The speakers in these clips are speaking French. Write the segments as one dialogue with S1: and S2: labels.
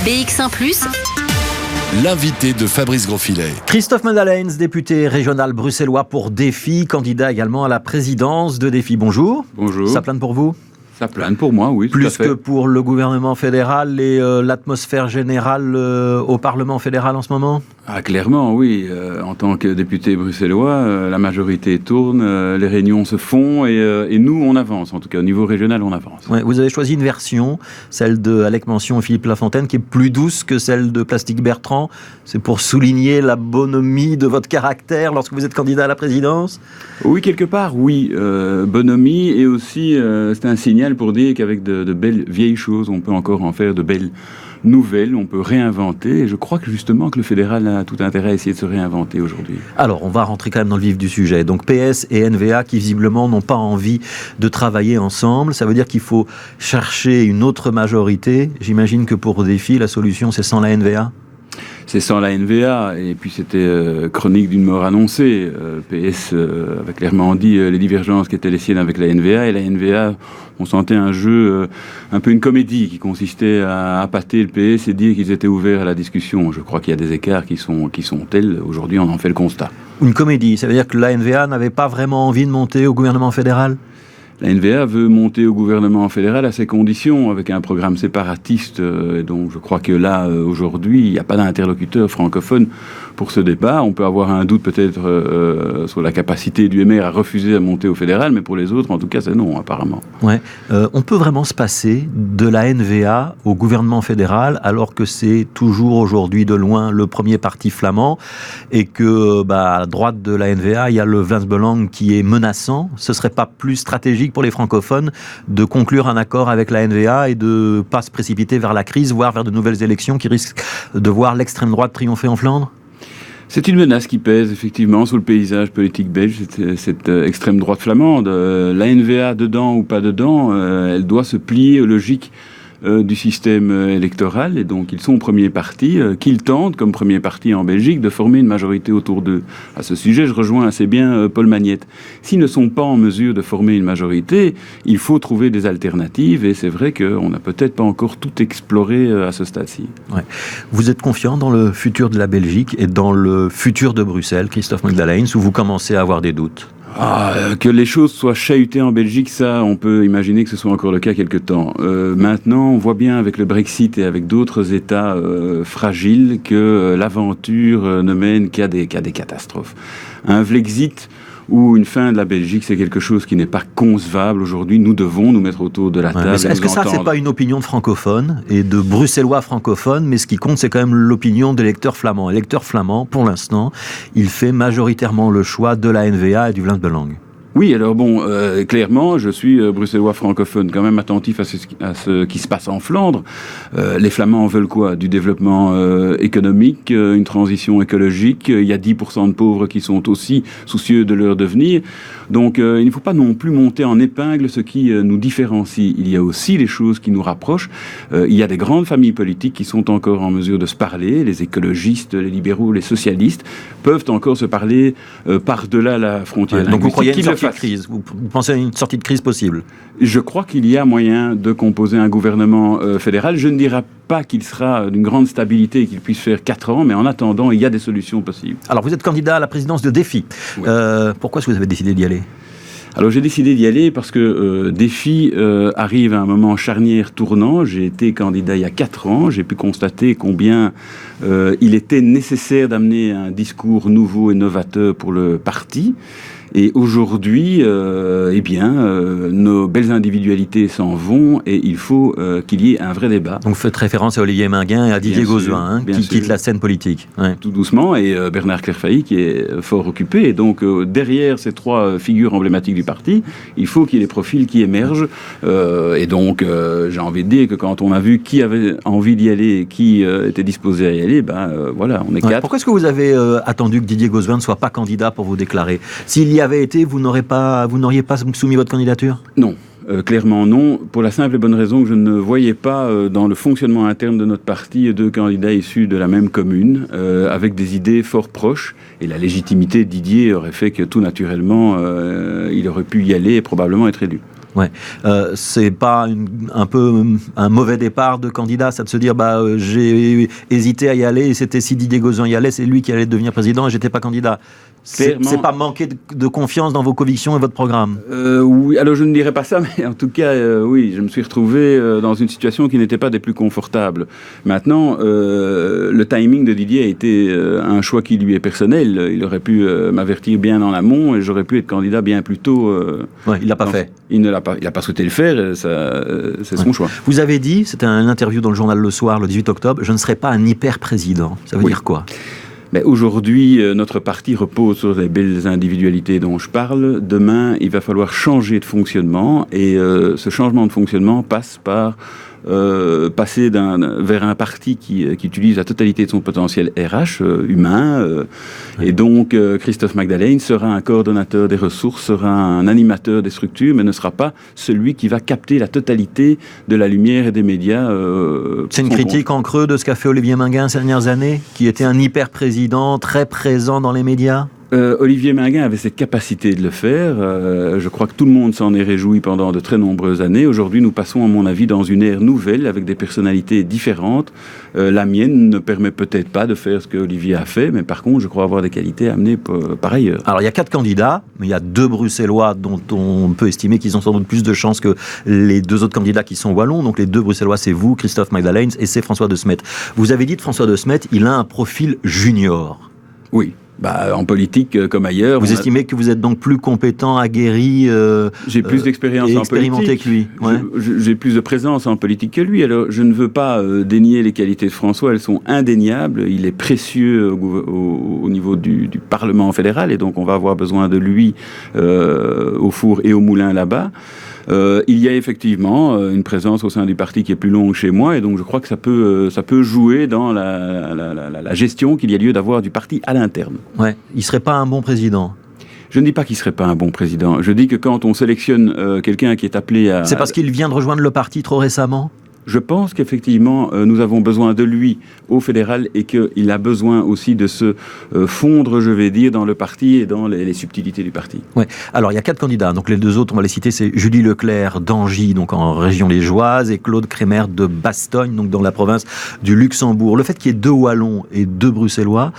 S1: BX1+.
S2: L'invité de Fabrice Grosfilet.
S3: Christophe Madelaens, député régional bruxellois pour Défi, candidat également à la présidence de Défi. Bonjour.
S4: Bonjour.
S3: Ça plane pour vous ?
S4: Ça plane pour moi, oui.
S3: Plus que pour le gouvernement fédéral et l'atmosphère générale au Parlement fédéral en ce moment ?
S4: Ah, clairement, oui. En tant que député bruxellois, la majorité tourne, les réunions se font et nous, on avance. En tout cas, au niveau régional, on avance.
S3: Ouais, vous avez choisi une version, celle de Alec Mention et Philippe Lafontaine, qui est plus douce que celle de Plastique Bertrand. C'est pour souligner la bonhomie de votre caractère lorsque vous êtes candidat à la présidence ?
S4: Oui, quelque part, oui. Bonhomie et aussi, c'est un signal pour dire qu'avec de belles vieilles choses, on peut encore en faire de belles nouvelles, on peut réinventer. Et je crois que justement que le fédéral a tout intérêt à essayer de se réinventer aujourd'hui.
S3: Alors, on va rentrer quand même dans le vif du sujet. Donc, PS et NVA qui visiblement n'ont pas envie de travailler ensemble. Ça veut dire qu'il faut chercher une autre majorité. J'imagine que pour Défi, la solution, c'est sans la NVA ?
S4: C'est sans la NVA, et puis c'était chronique d'une mort annoncée. PS avait clairement dit les divergences qui étaient les siennes avec la NVA, et la NVA, on sentait un jeu, un peu une comédie qui consistait à appâter le PS et dire qu'ils étaient ouverts à la discussion. Je crois qu'il y a des écarts qui sont tels. Aujourd'hui, on en fait le constat.
S3: Une comédie, ça veut dire que la NVA n'avait pas vraiment envie de monter au gouvernement fédéral ?
S4: La NVA veut monter au gouvernement fédéral à ses conditions, avec un programme séparatiste. Donc je crois que là, aujourd'hui, il n'y a pas d'interlocuteur francophone pour ce débat. On peut avoir un doute peut-être sur la capacité du MR à refuser à monter au fédéral, mais pour les autres, en tout cas, c'est non, apparemment.
S3: Ouais. On peut vraiment se passer de la NVA au gouvernement fédéral, alors que c'est toujours aujourd'hui de loin le premier parti flamand, et que à droite de la NVA, il y a le Vlaams-Belang qui est menaçant. Ce ne serait pas plus stratégique pour les francophones de conclure un accord avec la NVA et de ne pas se précipiter vers la crise, voire vers de nouvelles élections qui risquent de voir l'extrême droite triompher en Flandre ?
S4: C'est une menace qui pèse effectivement sur le paysage politique belge, cette extrême droite flamande. La NVA, dedans ou pas dedans, elle doit se plier aux logiques du système électoral, et donc ils sont premier parti, qu'ils tentent, comme premier parti en Belgique, de former une majorité autour d'eux. À ce sujet, je rejoins assez bien Paul Magnette. S'ils ne sont pas en mesure de former une majorité, il faut trouver des alternatives, et c'est vrai qu'on n'a peut-être pas encore tout exploré à ce stade-ci. Ouais.
S3: Vous êtes confiant dans le futur de la Belgique et dans le futur de Bruxelles, Christophe Madelaens, ou vous commencez à avoir des doutes ?
S4: Que les choses soient chahutées en Belgique, ça, on peut imaginer que ce soit encore le cas quelque temps. Maintenant, on voit bien avec le Brexit et avec d'autres États fragiles que l'aventure ne mène qu'à des catastrophes. Un Vlexit ou une fin de la Belgique, c'est quelque chose qui n'est pas concevable aujourd'hui. Nous devons nous mettre autour de la table.
S3: Est-ce que ça, c'est pas une opinion de francophones et de bruxellois francophones, mais ce qui compte, c'est quand même l'opinion des électeurs flamands. L'électeur flamand, pour l'instant, il fait majoritairement le choix de la NVA et du Vlaams-Belang.
S4: Oui, alors bon, clairement, je suis bruxellois francophone, quand même attentif à ce qui se passe en Flandre. Les Flamands veulent quoi ? Du développement économique, une transition écologique. Il y a 10% de pauvres qui sont aussi soucieux de leur devenir. Donc, il ne faut pas non plus monter en épingle ce qui nous différencie. Il y a aussi les choses qui nous rapprochent. Il y a des grandes familles politiques qui sont encore en mesure de se parler. Les écologistes, les libéraux, les socialistes peuvent encore se parler par-delà la frontière.
S3: Donc, vous croyez à une sortie de crise ? Vous pensez à une sortie de crise possible ?
S4: Je crois qu'il y a moyen de composer un gouvernement fédéral. Je ne dirais pas qu'il sera d'une grande stabilité et qu'il puisse faire 4 ans, mais en attendant, il y a des solutions possibles.
S3: Alors, vous êtes candidat à la présidence de Défi. Oui. Pourquoi est-ce que vous avez décidé d'y aller ?
S4: Alors j'ai décidé d'y aller parce que Défi arrive à un moment charnière tournant. J'ai été candidat il y a 4 ans. J'ai pu constater combien il était nécessaire d'amener un discours nouveau et novateur pour le parti. Et aujourd'hui, nos belles individualités s'en vont et il faut qu'il y ait un vrai débat.
S3: Donc vous faites référence à Olivier Minguin et à Didier Gauzuin, qui quittent la scène politique. Ouais.
S4: Tout doucement, et Bernard Clairfailly qui est fort occupé. Et donc derrière ces 3 figures emblématiques du parti, il faut qu'il y ait des profils qui émergent. Et donc j'ai envie de dire que quand on a vu qui avait envie d'y aller et qui était disposé à y aller, voilà, on est 4.
S3: Pourquoi est-ce que vous avez attendu que Didier Gauzuin ne soit pas candidat pour vous déclarer ? S'il y avait été, vous n'auriez pas soumis votre candidature ?
S4: Non. Clairement non, pour la simple et bonne raison que je ne voyais pas dans le fonctionnement interne de notre parti 2 candidats issus de la même commune, avec des idées fort proches, et la légitimité de Didier aurait fait que tout naturellement, il aurait pu y aller et probablement être élu.
S3: Ouais, c'est pas un peu un mauvais départ de candidat, ça de se dire j'ai hésité à y aller et c'était si Didier Gauzen y allait, c'est lui qui allait devenir président et j'étais pas candidat. C'est pas manquer de confiance dans vos convictions et votre programme.
S4: Oui, alors je ne dirais pas ça, mais en tout cas, oui, je me suis retrouvé dans une situation qui n'était pas des plus confortables. Maintenant, le timing de Didier a été un choix qui lui est personnel. Il aurait pu m'avertir bien en amont et j'aurais pu être candidat bien plus tôt.
S3: Ouais, il l'a pas fait.
S4: Il n'a pas souhaité le faire, c'est son choix.
S3: Vous avez dit, c'était une interview dans le journal Le Soir le 18 octobre, je ne serai pas un hyper-président. Ça veut dire quoi ?
S4: Mais aujourd'hui, notre parti repose sur les belles individualités dont je parle. Demain, il va falloir changer de fonctionnement et ce changement de fonctionnement passe par passer vers un parti qui utilise la totalité de son potentiel RH humain. Et donc, Christophe Magdalene sera un coordonnateur des ressources, sera un animateur des structures, mais ne sera pas celui qui va capter la totalité de la lumière et des médias.
S3: C'est une critique en creux de ce qu'a fait Olivier Minguin ces dernières années, qui était un hyper-président très présent dans les médias ?
S4: Olivier Minguin avait cette capacité de le faire. Je crois que tout le monde s'en est réjoui pendant de très nombreuses années. Aujourd'hui, nous passons, à mon avis, dans une ère nouvelle avec des personnalités différentes. La mienne ne permet peut-être pas de faire ce que Olivier a fait, mais par contre, je crois avoir des qualités à amener par ailleurs.
S3: Alors, il y a 4 candidats, mais il y a 2 Bruxellois dont on peut estimer qu'ils ont sans doute plus de chances que les 2 autres candidats qui sont wallons. Donc, les 2 Bruxellois, c'est vous, Christophe Magdalene, et c'est François de Smet. Vous avez dit de François de Smet, il a un profil junior.
S4: Oui. En politique comme ailleurs.
S3: Vous estimez que vous êtes donc plus compétent, aguerri,
S4: j'ai plus d'expérience
S3: et
S4: en
S3: expérimenté
S4: politique
S3: que lui. Ouais.
S4: J'ai plus de présence en politique que lui. Alors, je ne veux pas dénier les qualités de François. Elles sont indéniables. Il est précieux au niveau du Parlement fédéral et donc on va avoir besoin de lui au four et au moulin là-bas. Il y a effectivement une présence au sein du parti qui est plus longue chez moi et donc je crois que ça peut jouer dans la gestion qu'il y a lieu d'avoir du parti à l'interne.
S3: Ouais. Il serait pas un bon président.
S4: Je ne dis pas qu'il ne serait pas un bon président. Je dis que quand on sélectionne quelqu'un qui est appelé à...
S3: C'est parce qu'il vient de rejoindre le parti trop récemment ?
S4: Je pense qu'effectivement, nous avons besoin de lui au fédéral et qu'il a besoin aussi de se fondre, je vais dire, dans le parti et dans les subtilités du parti.
S3: Ouais. Alors, il y a 4 candidats. Donc, les 2 autres, on va les citer, c'est Julie Leclerc d'Angy, donc en région liégeoise, et Claude Crémer de Bastogne, donc dans la province du Luxembourg. Le fait qu'il y ait 2 Wallons et 2 Bruxellois,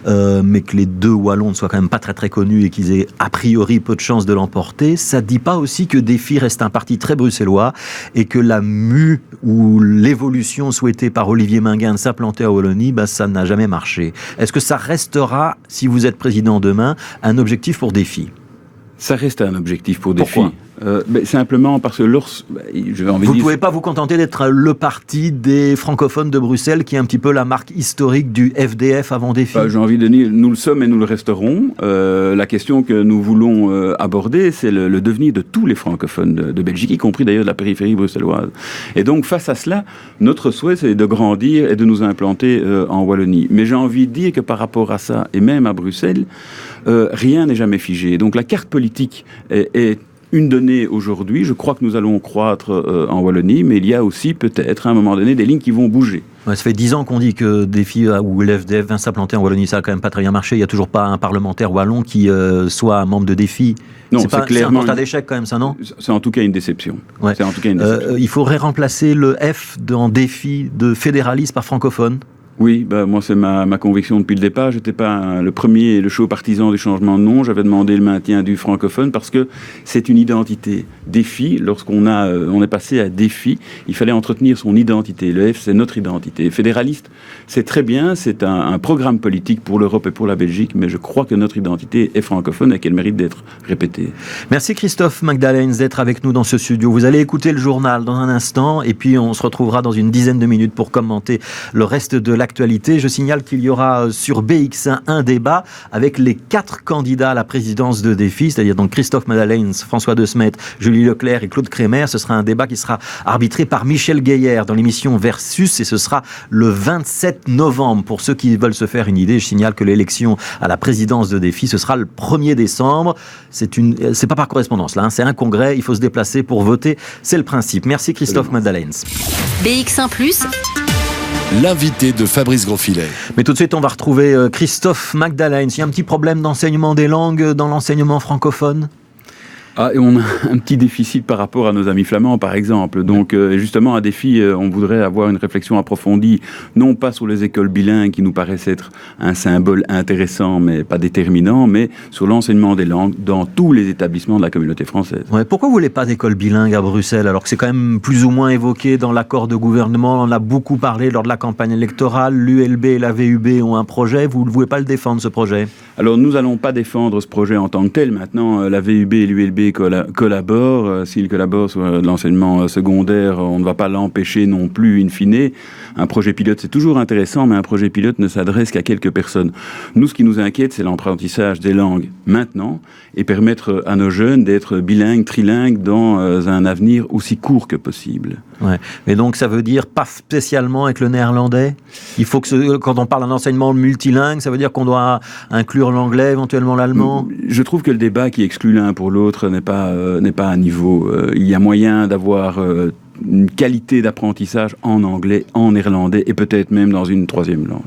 S3: mais que les 2 Wallons ne soient quand même pas très très connus et qu'ils aient a priori peu de chances de l'emporter, ça ne dit pas aussi que Défi reste un parti très bruxellois et que la mue ou l'évolution souhaitée par Olivier Minguin de s'implanter à Wallonie, ça n'a jamais marché. Est-ce que ça restera, si vous êtes président demain, un objectif pour Défi ?
S4: Ça reste un objectif pour Défi.
S3: Pourquoi ?
S4: Simplement parce que
S3: vous ne pouvez pas vous contenter d'être le parti des francophones de Bruxelles qui est un petit peu la marque historique du FDF avant Défi.
S4: J'ai envie de dire, nous le sommes et nous le resterons. La question que nous voulons aborder, c'est le devenir de tous les francophones de Belgique, y compris d'ailleurs de la périphérie bruxelloise. Et donc face à cela, notre souhait c'est de grandir et de nous implanter en Wallonie. Mais j'ai envie de dire que par rapport à ça, et même à Bruxelles, rien n'est jamais figé. Donc la carte politique est une donnée aujourd'hui. Je crois que nous allons croître en Wallonie, mais il y a aussi peut-être à un moment donné des lignes qui vont bouger.
S3: Ouais, ça fait 10 ans qu'on dit que Défi ou l'FDF vient s'implanter en Wallonie, ça n'a quand même pas très bien marché. Il n'y a toujours pas un parlementaire wallon qui soit un membre de Défi.
S4: Non,
S3: c'est clairement un constat d'échec quand même, ça, non ?
S4: C'est en tout cas une déception.
S3: Ouais.
S4: C'est en tout cas une déception.
S3: Il faudrait remplacer le F dans Défi de fédéralisme par francophone.
S4: Oui, moi c'est ma conviction depuis le départ. J'étais pas le premier et le chaud partisan du changement de nom. J'avais demandé le maintien du francophone parce que c'est une identité. Défi, lorsqu'on est passé à Défi, il fallait entretenir son identité. Le F, c'est notre identité. Fédéraliste, c'est très bien, c'est un programme politique pour l'Europe et pour la Belgique, mais je crois que notre identité est francophone et qu'elle mérite d'être répétée.
S3: Merci Christophe Magdalene d'être avec nous dans ce studio. Vous allez écouter le journal dans un instant et puis on se retrouvera dans une dizaine de minutes pour commenter le reste de l'actualité. Je signale qu'il y aura sur BX1 un débat avec les 4 candidats à la présidence de Défi, c'est-à-dire donc Christophe Magdalene, François de Smet, Julie Leclerc et Claude Crémer. Ce sera un débat qui sera arbitré par Michel Gaillard dans l'émission Versus et ce sera le 27 novembre. Pour ceux qui veulent se faire une idée, je signale que l'élection à la présidence de Défi, ce sera le 1er décembre. C'est pas par correspondance là, c'est un congrès, il faut se déplacer pour voter, c'est le principe. Merci Christophe Magdalene.
S1: BX1+.
S2: L'invité de Fabrice Grosfilet.
S3: Mais tout de suite, on va retrouver Christophe Magdalene. Il y a un petit problème d'enseignement des langues dans l'enseignement francophone ?
S4: Et on a un petit déficit par rapport à nos amis flamands, par exemple. Donc, justement, un défi, on voudrait avoir une réflexion approfondie, non pas sur les écoles bilingues qui nous paraissent être un symbole intéressant, mais pas déterminant, mais sur l'enseignement des langues dans tous les établissements de la communauté française.
S3: Ouais, pourquoi vous voulez pas d'école bilingue à Bruxelles, alors que c'est quand même plus ou moins évoqué dans l'accord de gouvernement? On en a beaucoup parlé lors de la campagne électorale. L'ULB et la VUB ont un projet. Vous ne voulez pas le défendre, ce projet?
S4: Alors, nous n'allons pas défendre ce projet en tant que tel. Maintenant, la VUB et l'ULB collaborent. S'ils collaborent sur de l'enseignement secondaire, on ne va pas l'empêcher non plus, in fine. Un projet pilote, c'est toujours intéressant, mais un projet pilote ne s'adresse qu'à quelques personnes. Nous, ce qui nous inquiète, c'est l'apprentissage des langues maintenant et permettre à nos jeunes d'être bilingues, trilingues dans un avenir aussi court que possible.
S3: Ouais. Mais donc, ça veut dire pas spécialement avec le néerlandais? Il faut que, quand on parle d'un enseignement multilingue, ça veut dire qu'on doit inclure l'anglais, éventuellement l'allemand?
S4: Je trouve que le débat qui exclut l'un pour l'autre n'est pas à niveau. Il y a moyen d'avoir une qualité d'apprentissage en anglais, en néerlandais et peut-être même dans une troisième langue.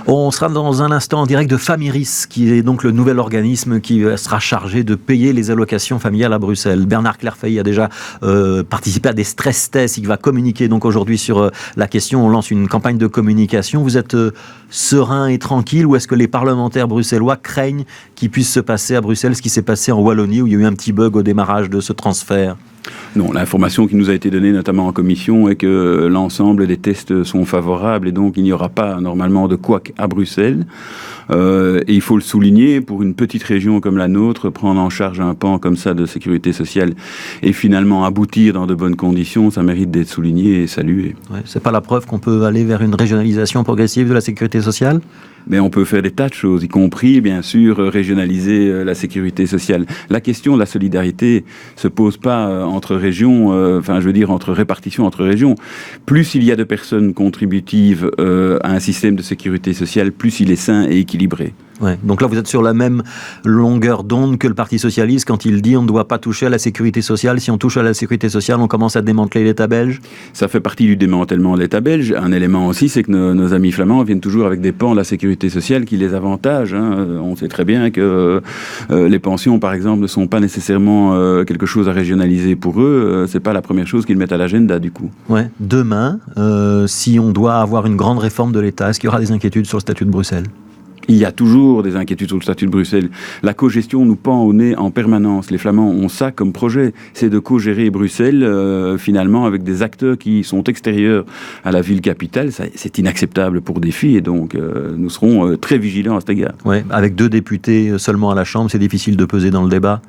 S3: On sera dans un instant en direct de Famiris, qui est donc le nouvel organisme qui sera chargé de payer les allocations familiales à Bruxelles. Bernard Clairfeuille a déjà participé à des stress tests. Il va communiquer donc aujourd'hui sur la question. On lance une campagne de communication. Vous êtes serein et tranquille, ou est-ce que les parlementaires bruxellois craignent qu'il puisse se passer à Bruxelles ce qui s'est passé en Wallonie, où il y a eu un petit bug au démarrage de ce transfert?
S4: Non, l'information qui nous a été donnée, notamment en commission, est que l'ensemble des tests sont favorables et donc il n'y aura pas normalement de couac à Bruxelles. Et il faut le souligner, pour une petite région comme la nôtre, prendre en charge un pan comme ça de sécurité sociale et finalement aboutir dans de bonnes conditions, ça mérite d'être souligné et salué.
S3: Ouais, c'est pas la preuve qu'on peut aller vers une régionalisation progressive de la sécurité sociale?
S4: Mais on peut faire des tas de choses, y compris, bien sûr, régionaliser la sécurité sociale. La question de la solidarité se pose pas entre régions, entre répartition entre régions. Plus il y a de personnes contributives à un système de sécurité sociale, plus il est sain et équilibré.
S3: Ouais. Donc là, vous êtes sur la même longueur d'onde que le Parti socialiste quand il dit on ne doit pas toucher à la sécurité sociale. Si on touche à la sécurité sociale, on commence à démanteler l'État belge.
S4: Ça fait partie du démantèlement de l'État belge. Un élément aussi, c'est que nos amis flamands viennent toujours avec des pans de la sécurité sociale qui les avantagent. On sait très bien que les pensions, par exemple, ne sont pas nécessairement quelque chose à régionaliser pour eux. C'est pas la première chose qu'ils mettent à l'agenda, du coup.
S3: Ouais. Demain, si on doit avoir une grande réforme de l'État, est-ce qu'il y aura des inquiétudes sur le statut de Bruxelles?
S4: Il y a toujours des inquiétudes sur le statut de Bruxelles. La co-gestion nous pend au nez en permanence. Les Flamands ont ça comme projet, c'est de co-gérer Bruxelles, finalement, avec des acteurs qui sont extérieurs à la ville capitale. C'est inacceptable pour des filles, et donc nous serons très vigilants à cet égard.
S3: Ouais, avec 2 députés seulement à la Chambre, c'est difficile de peser dans le débat.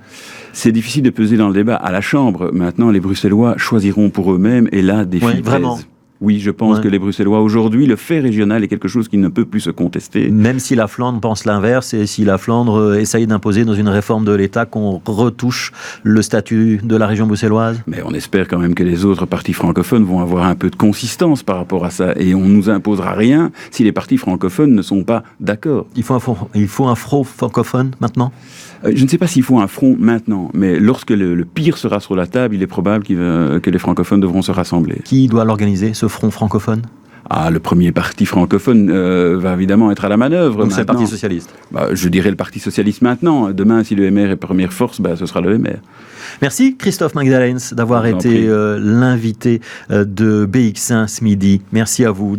S4: C'est difficile de peser dans le débat à la Chambre. Maintenant, les Bruxellois choisiront pour eux-mêmes, et là, des filles
S3: vraiment.
S4: pèsent. Oui, je pense que les Bruxellois, aujourd'hui, le fait régional est quelque chose qui ne peut plus se contester.
S3: Même si la Flandre pense l'inverse, et si la Flandre essaye d'imposer dans une réforme de l'État qu'on retouche le statut de la région bruxelloise.
S4: Mais on espère quand même que les autres partis francophones vont avoir un peu de consistance par rapport à ça. Et on ne nous imposera rien si les partis francophones ne sont pas d'accord.
S3: Il faut un front francophone maintenant?
S4: Je ne sais pas s'il faut un front maintenant, mais lorsque le pire sera sur la table, il est probable que les francophones devront se rassembler.
S3: Qui doit l'organiser, ce front francophone?
S4: Le premier parti francophone va évidemment être à la manœuvre.
S3: Donc c'est le Parti socialiste?
S4: Je dirais le Parti socialiste maintenant. Demain, si le MR est première force, ce sera le MR.
S3: Merci Christophe Magdalens d'avoir été l'invité de BX1 ce midi. Merci à vous.